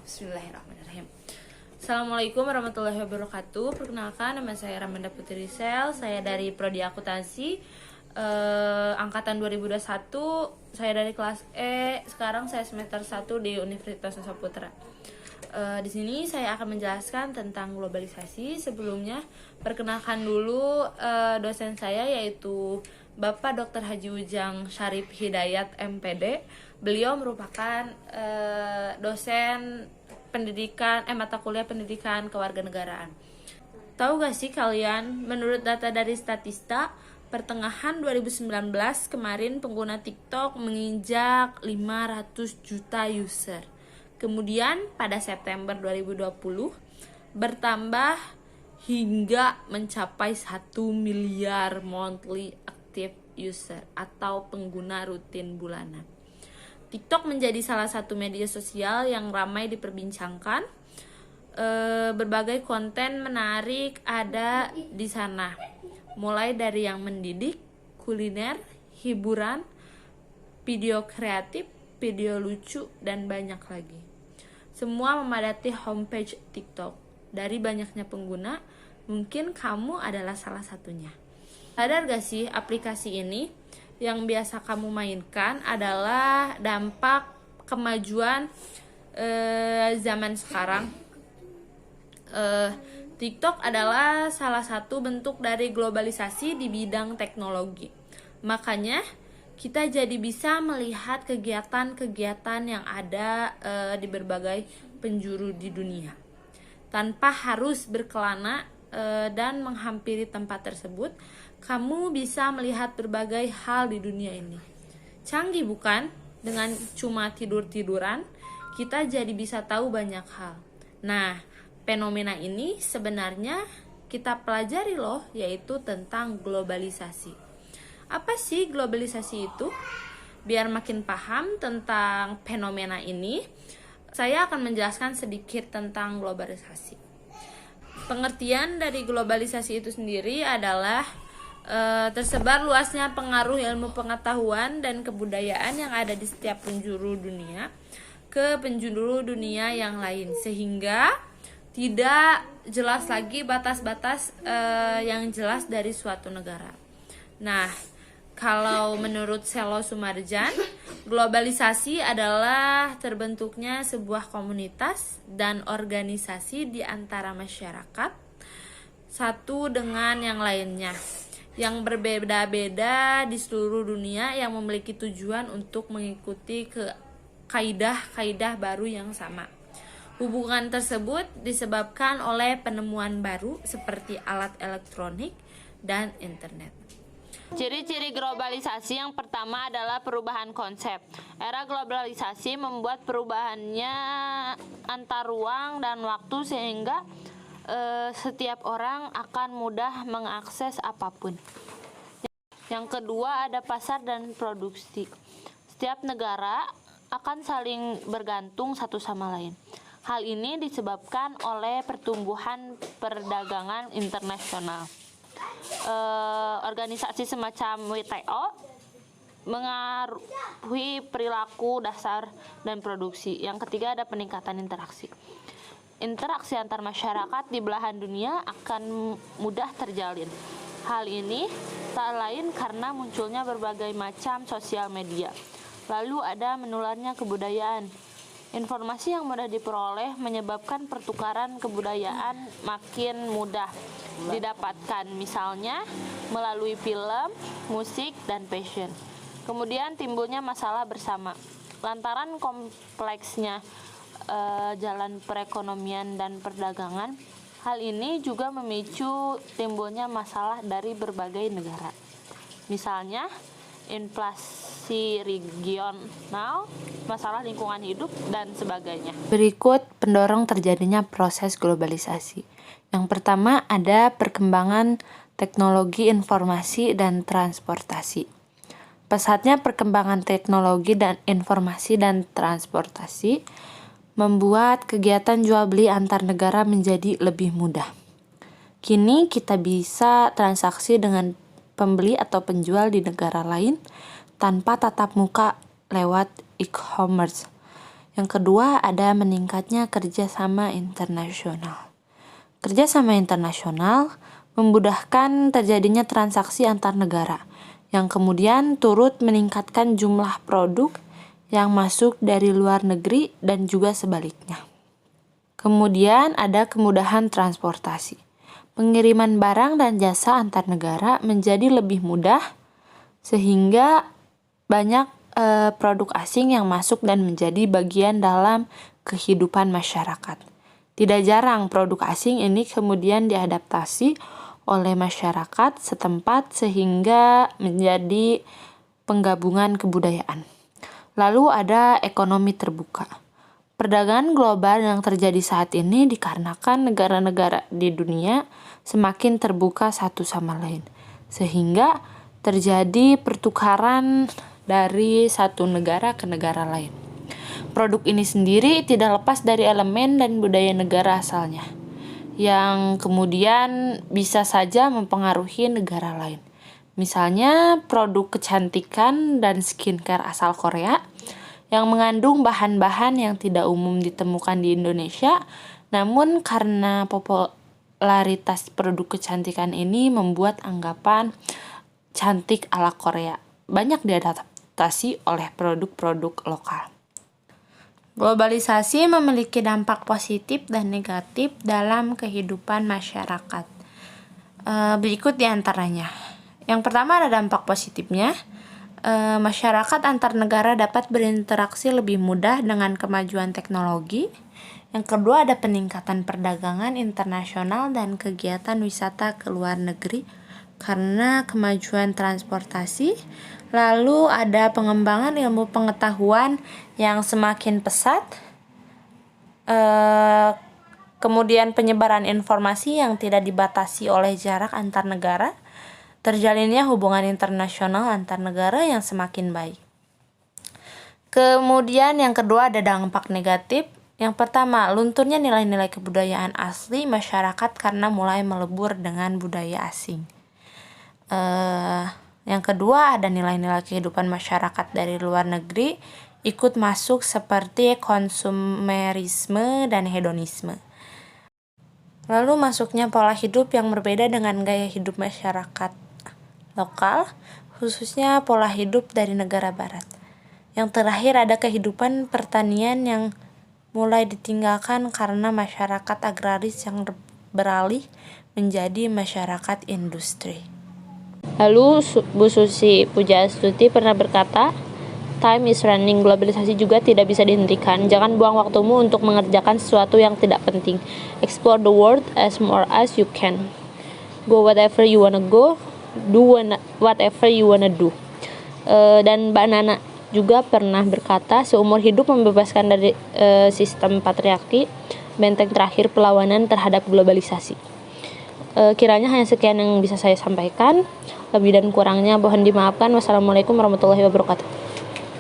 Bismillahirrahmanirrahim. Assalamualaikum warahmatullahi wabarakatuh. Perkenalkan, nama saya Ramanda Putri Sel. Saya dari Prodi Akuntansi angkatan 2021. Saya dari kelas E. Sekarang saya semester 1 di Universitas Nusa Putra. Di sini saya akan menjelaskan tentang globalisasi. Sebelumnya, perkenalkan dulu dosen saya, yaitu Bapak Dr. Haji Ujang Syarif Hidayat MPD. Beliau merupakan dosen mata kuliah pendidikan kewarganegaraan. Tahu gak sih kalian, menurut data dari Statista, pertengahan 2019 kemarin pengguna TikTok menginjak 500 juta user. Kemudian pada September 2020 bertambah hingga mencapai 1 miliar monthly active user atau pengguna rutin bulanan. TikTok menjadi salah satu media sosial yang ramai diperbincangkan. Berbagai konten menarik ada di sana, mulai dari yang mendidik, kuliner, hiburan, video kreatif, video lucu, dan banyak lagi. Semua memadati homepage TikTok. Dari banyaknya pengguna, mungkin kamu adalah salah satunya. Sadar gak sih, aplikasi ini yang biasa kamu mainkan adalah dampak kemajuan zaman sekarang. TikTok adalah salah satu bentuk dari globalisasi di bidang teknologi. Makanya kita jadi bisa melihat kegiatan-kegiatan yang ada di berbagai penjuru di dunia tanpa harus berkelana dan menghampiri tempat tersebut. Kamu bisa melihat berbagai hal di dunia ini. Canggih bukan? Dengan cuma tidur-tiduran, kita jadi bisa tahu banyak hal. Nah, fenomena ini sebenarnya kita pelajari loh, yaitu tentang globalisasi. Apa sih globalisasi itu? Biar makin paham tentang fenomena ini, saya akan menjelaskan sedikit tentang globalisasi. Pengertian dari globalisasi itu sendiri adalah tersebar luasnya pengaruh ilmu pengetahuan dan kebudayaan yang ada di setiap penjuru dunia ke penjuru dunia yang lain, sehingga tidak jelas lagi batas-batas yang jelas dari suatu negara. Nah, kalau menurut Selo Sumarjan, globalisasi adalah terbentuknya sebuah komunitas dan organisasi di antara masyarakat satu dengan yang lainnya, yang berbeda-beda di seluruh dunia, yang memiliki tujuan untuk mengikuti kaidah-kaidah baru yang sama. Hubungan tersebut disebabkan oleh penemuan baru seperti alat elektronik dan internet. Ciri-ciri globalisasi yang pertama adalah perubahan konsep. Era globalisasi membuat perubahannya antar ruang dan waktu, sehingga setiap orang akan mudah mengakses apapun. Yang kedua ada pasar dan produksi. Setiap negara akan saling bergantung satu sama lain. Hal ini disebabkan oleh pertumbuhan perdagangan internasional. Organisasi semacam WTO mengaruhi perilaku dasar dan produksi. Yang ketiga ada peningkatan interaksi. Interaksi antar masyarakat di belahan dunia akan mudah terjalin. Hal ini tak lain karena munculnya berbagai macam sosial media. Lalu ada menularnya kebudayaan. Informasi yang mudah diperoleh menyebabkan pertukaran kebudayaan makin mudah didapatkan, misalnya melalui film, musik, dan fashion. Kemudian timbulnya masalah bersama. Lantaran kompleksnya jalan perekonomian dan perdagangan, hal ini juga memicu timbulnya masalah dari berbagai negara. Misalnya, inflasi regional, masalah lingkungan hidup, dan sebagainya. Berikut pendorong terjadinya proses globalisasi. Yang pertama ada perkembangan teknologi informasi dan transportasi. Pesatnya perkembangan teknologi dan informasi dan transportasi membuat kegiatan jual beli antar negara menjadi lebih mudah. Kini kita bisa transaksi dengan pembeli atau penjual di negara lain tanpa tatap muka lewat e-commerce. Yang kedua, ada meningkatnya kerjasama internasional. Kerjasama internasional memudahkan terjadinya transaksi antar negara, yang kemudian turut meningkatkan jumlah produk yang masuk dari luar negeri dan juga sebaliknya. Kemudian ada kemudahan transportasi. Pengiriman barang dan jasa antar negara menjadi lebih mudah sehingga banyak produk asing yang masuk dan menjadi bagian dalam kehidupan masyarakat. Tidak jarang produk asing ini kemudian diadaptasi oleh masyarakat setempat sehingga menjadi penggabungan kebudayaan. Lalu ada ekonomi terbuka. Perdagangan global yang terjadi saat ini dikarenakan negara-negara di dunia semakin terbuka satu sama lain, sehingga terjadi pertukaran dari satu negara ke negara lain. Produk ini sendiri tidak lepas dari elemen dan budaya negara asalnya, yang kemudian bisa saja mempengaruhi negara lain. Misalnya produk kecantikan dan skincare asal Korea yang mengandung bahan-bahan yang tidak umum ditemukan di Indonesia, namun karena popularitas produk kecantikan ini membuat anggapan cantik ala Korea banyak diadaptasi oleh produk-produk lokal. Globalisasi memiliki dampak positif dan negatif dalam kehidupan masyarakat. Berikut diantaranya. Yang pertama ada dampak positifnya. Masyarakat antar negara dapat berinteraksi lebih mudah dengan kemajuan teknologi. Yang kedua ada peningkatan perdagangan internasional dan kegiatan wisata ke luar negeri karena kemajuan transportasi. Lalu ada pengembangan ilmu pengetahuan yang semakin pesat. Kemudian penyebaran informasi yang tidak dibatasi oleh jarak antar negara. Terjalinnya hubungan internasional antar negara yang semakin baik. Kemudian yang kedua ada dampak negatif. Yang pertama, lunturnya nilai-nilai kebudayaan asli masyarakat karena mulai melebur dengan budaya asing. Yang kedua ada nilai-nilai kehidupan masyarakat dari luar negeri ikut masuk seperti konsumerisme dan hedonisme. Lalu masuknya pola hidup yang berbeda dengan gaya hidup masyarakat lokal, khususnya pola hidup dari negara barat. Yang terakhir ada kehidupan pertanian yang mulai ditinggalkan karena masyarakat agraris yang beralih menjadi masyarakat industri. Lalu Bu Susi Pujastuti pernah berkata, time is running, globalisasi juga tidak bisa dihentikan. Jangan buang waktumu untuk mengerjakan sesuatu yang tidak penting. Explore the world as more as you can. Go whatever you wanna go. Do whatever you wanna do. Dan Mbak Nana juga pernah berkata, seumur hidup membebaskan dari sistem patriarki, benteng terakhir perlawanan terhadap globalisasi. Kiranya hanya sekian yang bisa saya sampaikan. Lebih dan kurangnya mohon dimaafkan. Wassalamualaikum warahmatullahi wabarakatuh.